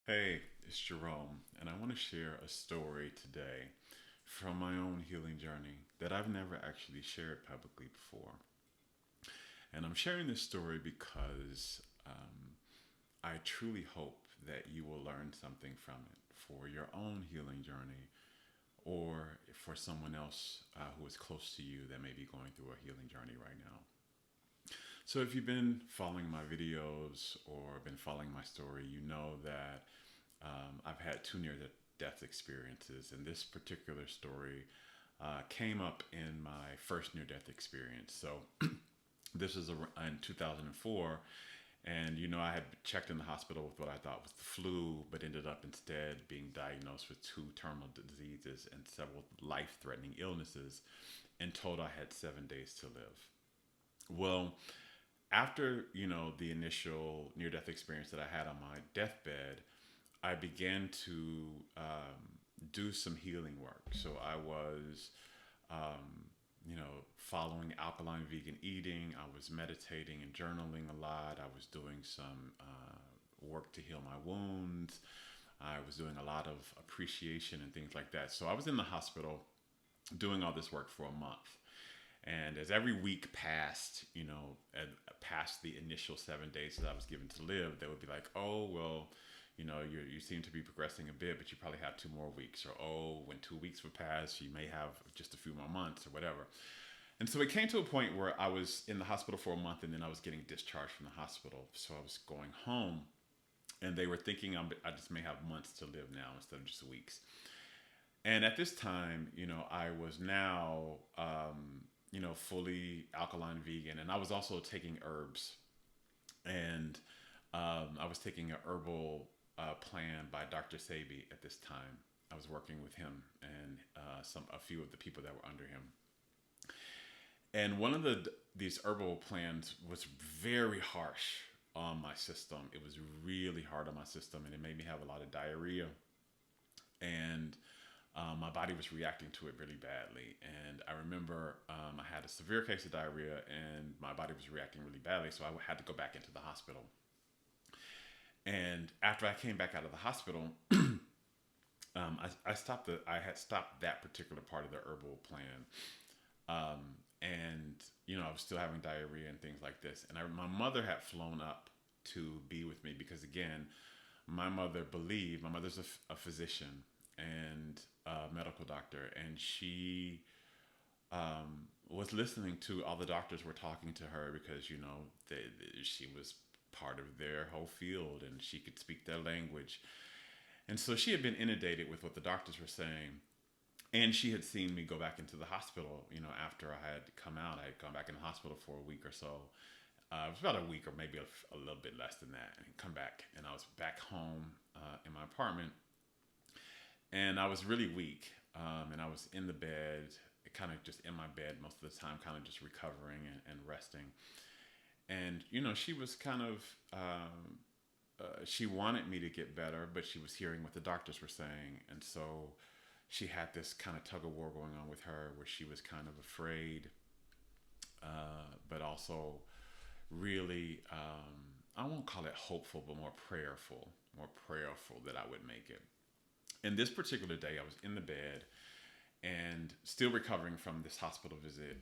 Hey, it's Jerome, and I want to share a story today from my own healing journey that I've never actually shared publicly before. And I'm sharing this story because I truly hope that you will learn something from it for your own healing journey or for someone else who is close to you that may be going through a healing journey right now. So, if you've been following my videos or been following my story, you know that I've had two near death experiences, and this particular story came up in my first near death experience. So, this was in 2004, and I had checked in the hospital with what I thought was the flu, but ended up instead being diagnosed with two terminal diseases and several life threatening illnesses, and told I had 7 days to live. Well, after the initial near death experience that I had on my deathbed, I began to do some healing work. So I was, following alkaline vegan eating. I was meditating and journaling a lot. I was doing some work to heal my wounds. I was doing a lot of appreciation and things like that. So I was in the hospital doing all this work for a month. And as every week passed, past the initial 7 days that I was given to live, they would be like, oh, well, you seem to be progressing a bit, but you probably have 2 more weeks. Or, oh, when 2 weeks would pass, you may have just a few more months or whatever. And so it came to a point where I was in the hospital for a month, and then I was getting discharged from the hospital. So I was going home, and they were thinking I just may have months to live now instead of just weeks. And at this time, I was now, fully alkaline vegan, and I was also taking herbs, and I was taking a herbal plan by Dr. Sabi at this time. I was working with him and a few of the people that were under him. And one of these herbal plans was very harsh on my system. It was really hard on my system, and it made me have a lot of diarrhea. And my body was reacting to it really badly. And I remember I had a severe case of diarrhea, and my body was reacting really badly. So I had to go back into the hospital. And after I came back out of the hospital, I had stopped that particular part of the herbal plan. And I was still having diarrhea and things like this. And my mother had flown up to be with me because, again, my mother's a physician and a medical doctor, and she was listening to all the doctors were talking to her because she was part of their whole field and she could speak their language. And so she had been inundated with what the doctors were saying. And she had seen me go back into the hospital, after I had come out. I had gone back in the hospital for a week or so. It was about a week or maybe a little bit less than that. And come back, and I was back home in my apartment. And I was really weak. And I was in the bed, kind of just in my bed most of the time, kind of just recovering and resting. And, she was kind of, she wanted me to get better, but she was hearing what the doctors were saying. And so she had this kind of tug of war going on with her where she was kind of afraid, but also really, I won't call it hopeful, but more prayerful that I would make it. And this particular day, I was in the bed and still recovering from this hospital visit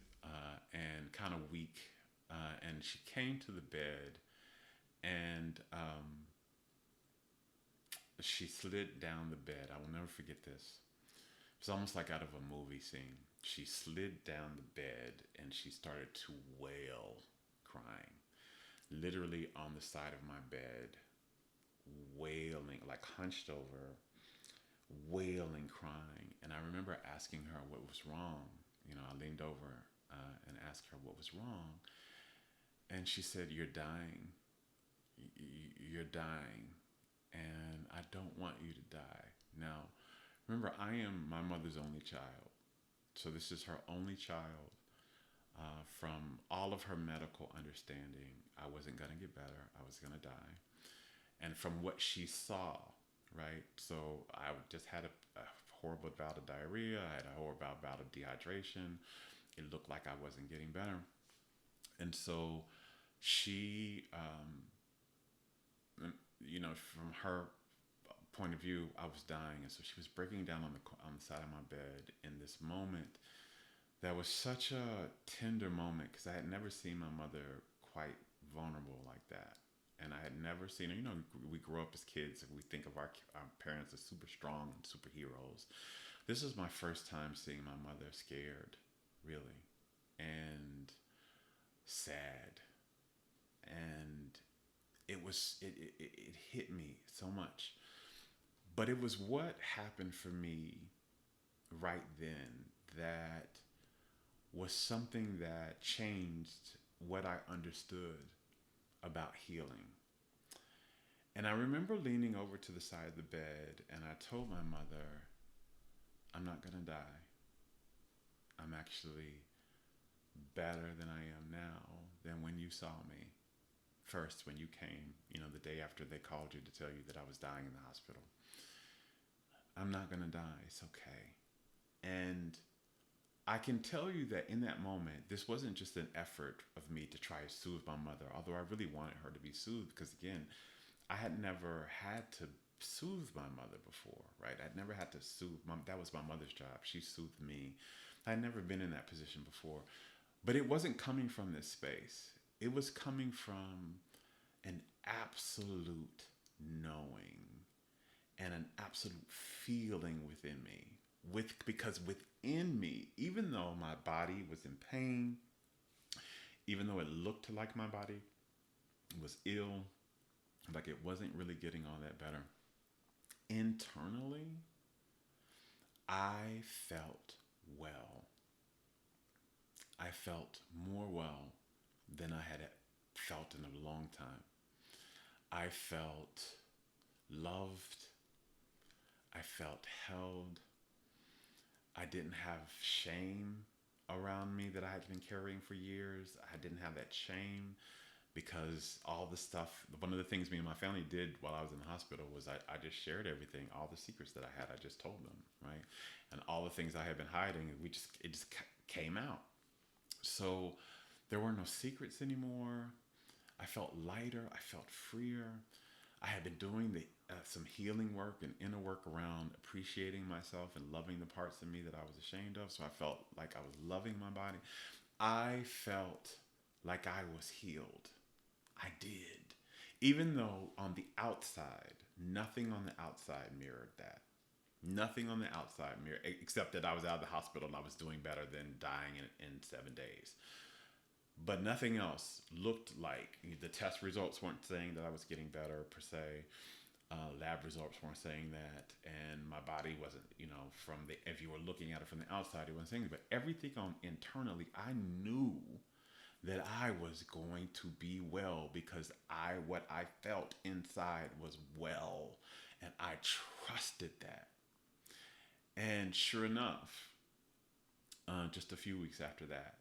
and kind of weak. And she came to the bed, and she slid down the bed. I will never forget this. It's almost like out of a movie scene. She slid down the bed and she started to wail, crying, literally on the side of my bed, wailing, like hunched over, wailing, crying. And I remember asking her what was wrong. I leaned over and asked her what was wrong. And she said, "You're dying. You're dying. And I don't want you to die." Now, remember, I am my mother's only child. So this is her only child. From all of her medical understanding, I wasn't going to get better. I was going to die. And from what she saw, right? So I just had a horrible bout of diarrhea. I had a horrible bout of dehydration. It looked like I wasn't getting better. And so she, from her point of view, I was dying, and so she was breaking down on the side of my bed in this moment that was such a tender moment because I had never seen my mother quite vulnerable like that. And I had never seen her. You know, we grow up as kids and we think of our parents as super strong and superheroes. This was my first time seeing my mother scared, really, and sad. And it hit me so much. But it was what happened for me right then that was something that changed what I understood about healing. And I remember leaning over to the side of the bed and I told my mother, I'm not going to die. I'm actually better than I am now than when you saw me. First, when you came, you know, the day after they called you to tell you that I was dying in the hospital. I'm not going to die. It's okay. And I can tell you that in that moment, this wasn't just an effort of me to try to soothe my mother, although I really wanted her to be soothed because, again, I had never had to soothe my mother before, right? I'd never had to soothe that was my mother's job. She soothed me. I'd never been in that position before. But it wasn't coming from this space. It was coming from an absolute knowing and an absolute feeling within me. Because within me, even though my body was in pain, even though it looked like my body was ill, like it wasn't really getting all that better, internally, I felt well. I felt more well than I had felt in a long time. I felt loved. I felt held. I didn't have shame around me that I had been carrying for years. I didn't have that shame because all the stuff, one of the things me and my family did while I was in the hospital was I just shared everything, all the secrets that I had, I just told them, right? And all the things I had been hiding, it just came out. So there were no secrets anymore. I felt lighter. I felt freer. I had been doing some healing work and inner work around appreciating myself and loving the parts of me that I was ashamed of. So I felt like I was loving my body. I felt like I was healed. I did. Even though on the outside, nothing on the outside mirrored that. Nothing on the outside mirror, except that I was out of the hospital and I was doing better than dying in 7 days. But nothing else looked like, the test results weren't saying that I was getting better per se. Lab results weren't saying that. And my body wasn't, if you were looking at it from the outside, it wasn't saying it. But everything on internally, I knew that I was going to be well because what I felt inside was well. And I trusted that. And sure enough, just a few weeks after that,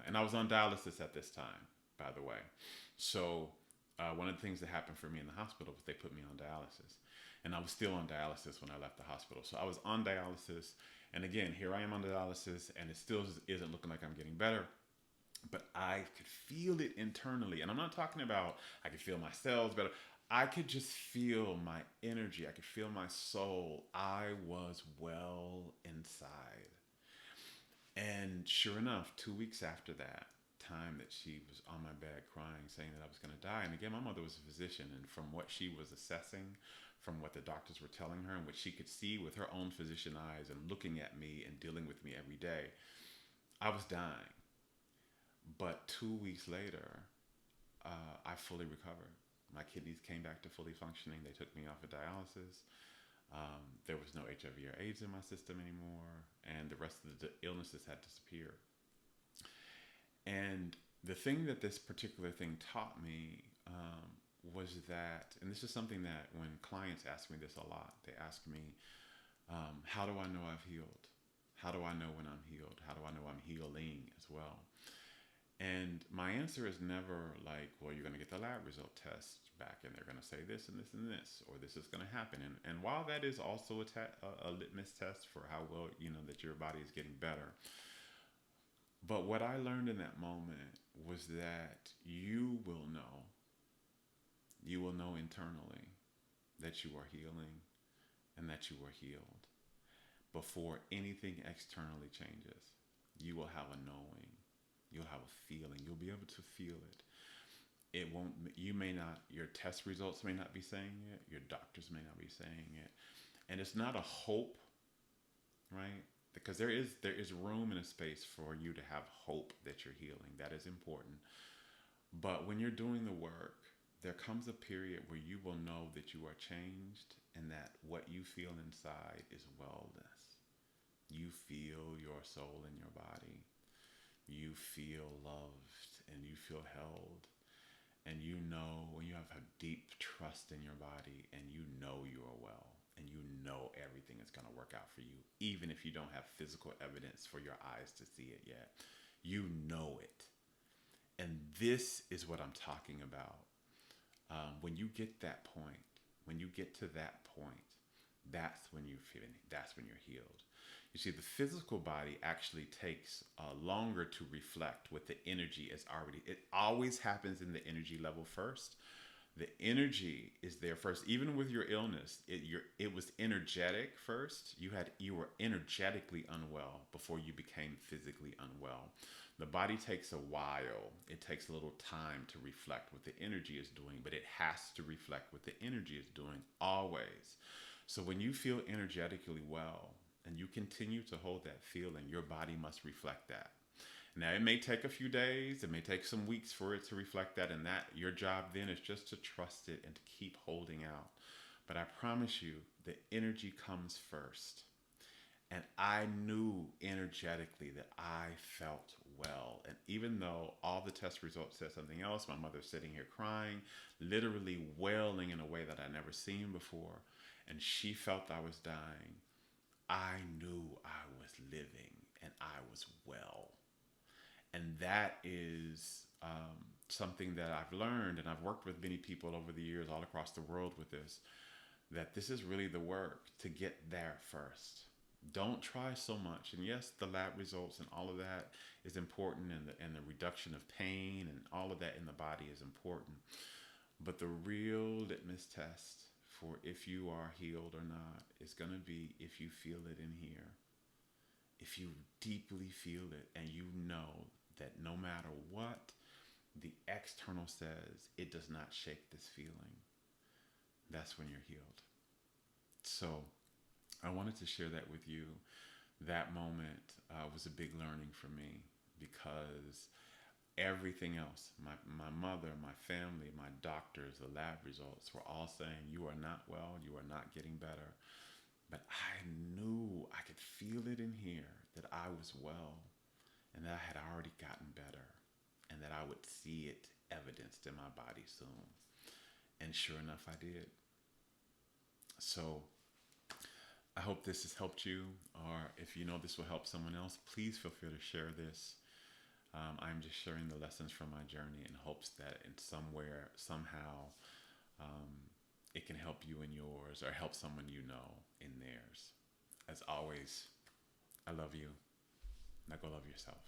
and I was on dialysis at this time, by the way. So one of the things that happened for me in the hospital was they put me on dialysis. And I was still on dialysis when I left the hospital. So I was on dialysis. And again, here I am on dialysis, and it still isn't looking like I'm getting better. But I could feel it internally. And I'm not talking about I could feel my cells better. I could just feel my energy. I could feel my soul. I was well inside. And sure enough, 2 weeks after that time that she was on my bed crying, saying that I was going to die. And again, my mother was a physician. And from what she was assessing, from what the doctors were telling her and what she could see with her own physician eyes and looking at me and dealing with me every day, I was dying. But 2 weeks later, I fully recovered. My kidneys came back to fully functioning. They took me off of dialysis. There was no HIV or AIDS in my system anymore, and the rest of the illnesses had disappeared. And the thing that this particular thing taught me was that, and this is something that when clients ask me this a lot, they ask me, how do I know I've healed? How do I know when I'm healed? How do I know I'm healing as well? And my answer is never like, well, you're going to get the lab result test back and they're going to say this and this and this, or this is going to happen. And while that is also a litmus test for how well, that your body is getting better. But what I learned in that moment was that you will know internally that you are healing. and that you are healed. Before anything externally changes, you will have a knowing. You'll have a feeling. You'll be able to feel it. It won't, you may not, your test results may not be saying it, your doctors may not be saying it. And it's not a hope, right? Because there is room and a space for you to have hope that you're healing. That is important. But when you're doing the work, there comes a period where you will know that you are changed and that what you feel inside is wellness. You feel your soul in your body. You feel loved and you feel held. And you know when you have a deep trust in your body and you know you are well and you know everything is going to work out for you, even if you don't have physical evidence for your eyes to see it yet. You know it. And this is what I'm talking about. When you get that point, when you get to that point, that's when you're feeling, that's when you're healed. You see, the physical body actually takes longer to reflect what the energy is already. It always happens in the energy level first. The energy is there first. Even with your illness, it was energetic first. You were energetically unwell before you became physically unwell. The body takes a while. It takes a little time to reflect what the energy is doing, but it has to reflect what the energy is doing always. So when you feel energetically well and you continue to hold that feeling, your body must reflect that. Now, it may take a few days, it may take some weeks for it to reflect that, and that your job then is just to trust it and to keep holding out. But I promise you, the energy comes first. And I knew energetically that I felt well. And even though all the test results said something else, my mother's sitting here crying, literally wailing in a way that I never seen before, and she felt I was dying, I knew I was living and I was well. And that is something that I've learned, and I've worked with many people over the years all across the world with this, that this is really the work to get there first. Don't try so much. And yes, the lab results and all of that is important, and the reduction of pain and all of that in the body is important. But the real litmus test for if you are healed or not is going to be if you feel it in here. If you deeply feel it and you know that no matter what the external says, it does not shake this feeling, that's when you're healed. So I wanted to share that with you. That moment was a big learning for me because everything else, my mother, my family, my doctors, the lab results were all saying, you are not well, you are not getting better. But I knew, I could feel it in here that I was well and that I had already gotten better and that I would see it evidenced in my body soon. And sure enough, I did. So I hope this has helped you, or if you know this will help someone else, please feel free to share this. I'm just sharing the lessons from my journey in hopes that in somewhere, somehow, it can help you in yours or help someone you know in theirs. As always, I love you. Now go love yourself.